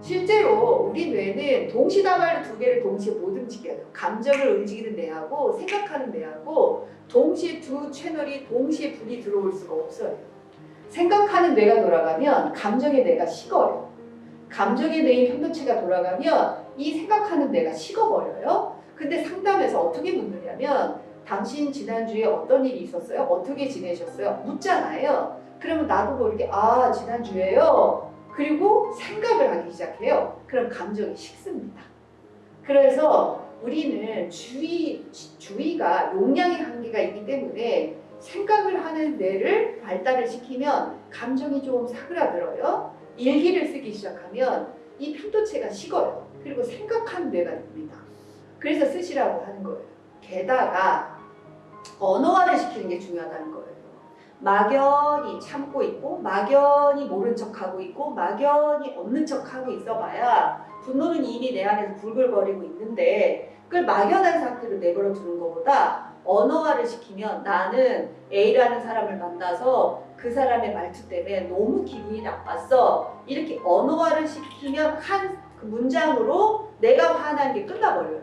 실제로 우리 뇌는 동시다발로 두 개를 동시에 못 움직여요. 감정을 움직이는 뇌하고 생각하는 뇌하고 동시에 두 채널이 동시에 불이 들어올 수가 없어요. 생각하는 뇌가 돌아가면 감정의 뇌가 식어요. 감정의 뇌인 편도체가 돌아가면 이 생각하는 뇌가 식어버려요. 근데 상담에서 어떻게 묻느냐면 당신 지난주에 어떤 일이 있었어요? 어떻게 지내셨어요? 묻잖아요. 그러면 나도 모르게 아 지난주에요. 그리고 생각을 하기 시작해요. 그럼 감정이 식습니다. 그래서 우리는 주의가 용량의 한계가 있기 때문에 생각을 하는 뇌를 발달을 시키면 감정이 좀 사그라들어요. 일기를 쓰기 시작하면 이 편도체가 식어요. 그리고 생각하는 뇌가 됩니다. 그래서 쓰시라고 하는 거예요. 게다가 언어화를 시키는 게 중요하다는 거예요. 막연히 참고 있고 막연히 모른 척하고 있고 막연히 없는 척하고 있어봐야 분노는 이미 내 안에서 불글거리고 있는데 그걸 막연한 상태로 내버려 두는 것보다 언어화를 시키면 나는 A라는 사람을 만나서 그 사람의 말투 때문에 너무 기분이 나빴어. 이렇게 언어화를 시키면 한 그 문장으로 내가 화난 게 끝나버려요.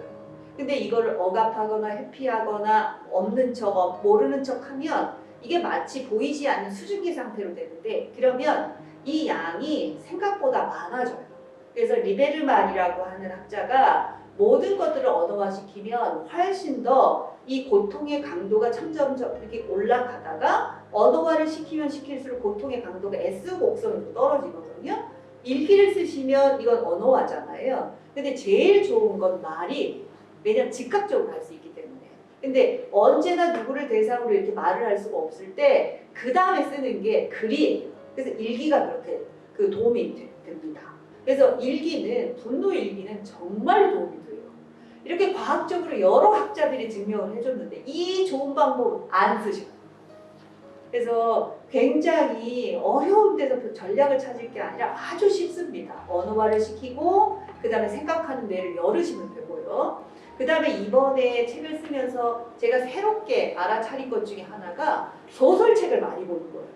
근데 이거를 억압하거나 회피하거나 없는 척, 모르는 척 하면 이게 마치 보이지 않는 수증기 상태로 되는데 그러면 이 양이 생각보다 많아져요. 그래서 리베르만이라고 하는 학자가 모든 것들을 언어화시키면 훨씬 더 이 고통의 강도가 점점점 이렇게 올라가다가 언어화를 시키면 시킬수록 고통의 강도가 S 곡선으로 떨어지거든요. 일기를 쓰시면 이건 언어화잖아요. 근데 제일 좋은 건 말이 왜냐면 즉각적으로 할 수 있기 때문에. 근데 언제나 누구를 대상으로 이렇게 말을 할 수가 없을 때 그 다음에 쓰는 게 글이에요. 그래서 일기가 그렇게 그 도움이 됩니다. 그래서 일기는 분노 일기는 정말 도움이 돼요. 이렇게 과학적으로 여러 학자들이 증명을 해줬는데 이 좋은 방법 안 쓰셔요. 그래서 굉장히 어려운 데서 전략을 찾을 게 아니라 아주 쉽습니다. 언어화를 시키고 그 다음에 생각하는 뇌를 열으시면 되고요. 그 다음에 이번에 책을 쓰면서 제가 새롭게 알아차린 것 중에 하나가 소설책을 많이 보는 거예요.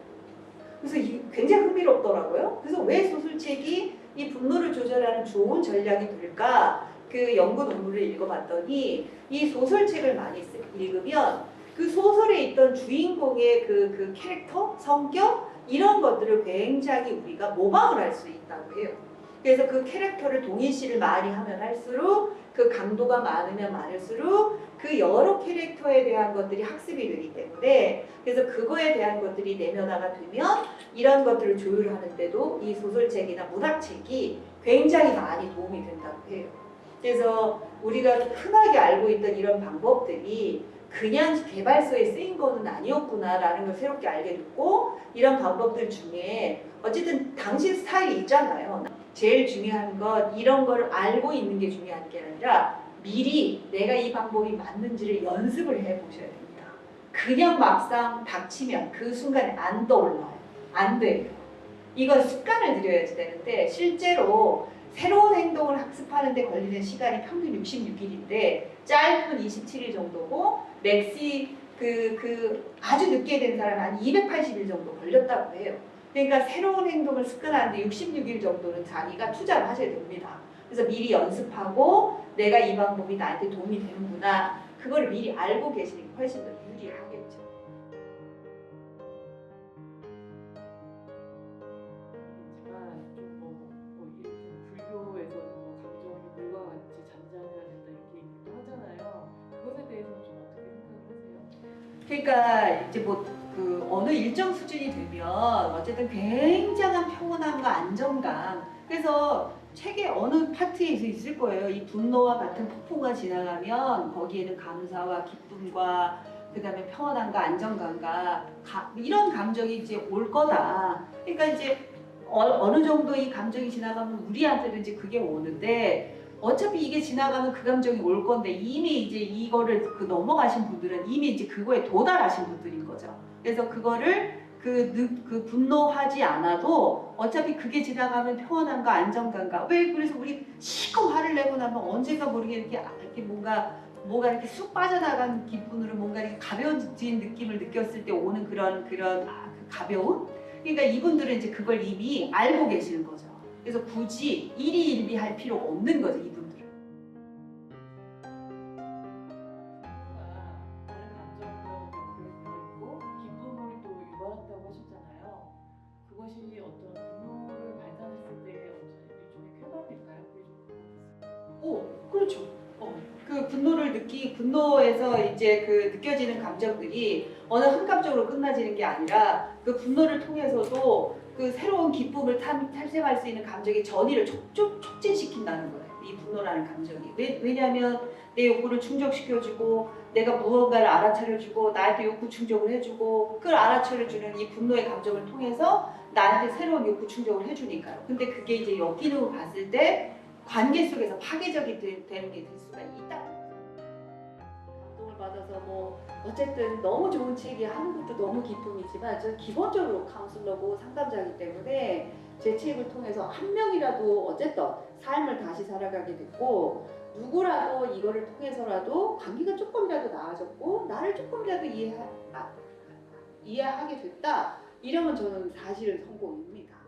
그래서 굉장히 흥미롭더라고요. 그래서 왜 소설책이 이 분노를 조절하는 좋은 전략이 될까? 그 연구 논문을 읽어봤더니 이 소설책을 많이 읽으면 그 소설에 있던 주인공의 그 캐릭터, 성격 이런 것들을 굉장히 우리가 모방을 할 수 있다고 해요. 그래서 그 캐릭터를 동일시를 많이 하면 할수록 그 강도가 많으면 많을수록 그 여러 캐릭터에 대한 것들이 학습이 되기 때문에 그래서 그거에 대한 것들이 내면화가 되면 이런 것들을 조율하는 데도 이 소설책이나 문학책이 굉장히 많이 도움이 된다고 해요. 그래서 우리가 흔하게 알고 있던 이런 방법들이 그냥 개발서에 쓰인 거는 아니었구나라는 걸 새롭게 알게 됐고 이런 방법들 중에 어쨌든 당신 스타일이 있잖아요. 제일 중요한 건 이런 거를 알고 있는 게 중요한 게 아니라 미리 내가 이 방법이 맞는지를 연습을 해보셔야 됩니다. 그냥 막상 닥치면 그 순간에 안 떠올라요. 안 돼요. 이건 습관을 들여야지 되는데 실제로 새로운 행동을 학습하는 데 걸리는 시간이 평균 66일인데 짧으면 27일 정도고 맥시 아주 늦게 된 사람은 한 280일 정도 걸렸다고 해요. 그러니까 새로운 행동을 습관하는데 66일 정도는 자기가 투자를 하셔야 됩니다. 그래서 미리 연습하고 내가 이 방법이 나한테 도움이 되는구나 그걸 미리 알고 계시는 게 훨씬 더 유리하겠죠. 불교에서는 뭐 감정이 물과 같이 잔잔해야 된다 이렇게 얘기도 하잖아요. 그것에 대해서는 좀 어떻게 생각하세요? 그러니까 이제 뭐 그 어느 일정 수준이 되면 어쨌든 굉장한 평온함과 안정감. 그래서 책의 어느 파트에서 있을 거예요. 이 분노와 같은 폭포가 지나가면 거기에는 감사와 기쁨과 그다음에 평온함과 안정감과 이런 감정이 이제 올 거다. 그러니까 이제 어느 정도 이 감정이 지나가면 우리한테는 이제 그게 오는데 어차피 이게 지나가면 그 감정이 올 건데 이미 이제 이거를 넘어가신 분들은 이미 이제 그거에 도달하신 분들인 거죠. 그래서 그거를 그 분노하지 않아도 어차피 그게 지나가면 평온함과 안정감과 그래서 우리 실컷 화를 내고 나면 언젠가 모르게 이렇게 뭐가 이렇게 쑥 빠져나간 기분으로 뭔가 이렇게 가벼워진 느낌을 느꼈을 때 오는 그런 그 가벼움. 그러니까 이분들은 이제 그걸 이미 알고 계시는 거죠. 그래서 굳이 일희일비할 필요가 없는 거죠, 이분들은. 다른 감정과 연결이 되어 있고 기쁨을 또 유발한다고 하셨잖아요. 그것이 어떤 분노를 발산했을 때 어떤 일종의 쾌감일까요? 그렇죠. 그 분노에서 이제 그 느껴지는 감정들이 어느 한 감정으로 끝나지는 게 아니라 그 분노를 통해서도 그 새로운 기쁨을 탄생할 수 있는 감정의 전이를 촉진시킨다는 거예요. 이 분노라는 감정이. 왜냐하면 내 욕구를 충족시켜주고 내가 무언가를 알아차려주고 나한테 욕구 충족을 해주고 그걸 알아차려주는 이 분노의 감정을 통해서 나한테 새로운 욕구 충족을 해주니까요. 근데 그게 이제 역기능으로 봤을 때 관계 속에서 파괴적이 되는 게 될 수가 있다. 감동을 받아서 뭐 어쨌든 너무 좋은 책이 하는 것도 너무 기쁨이지만 저는 기본적으로 카운슬러고 상담자이기 때문에 제 책을 통해서 한 명이라도 어쨌든 삶을 다시 살아가게 됐고 누구라도 이거를 통해서라도 관계가 조금이라도 나아졌고 나를 조금이라도 이해하게 됐다 이러면 저는 사실은 성공입니다.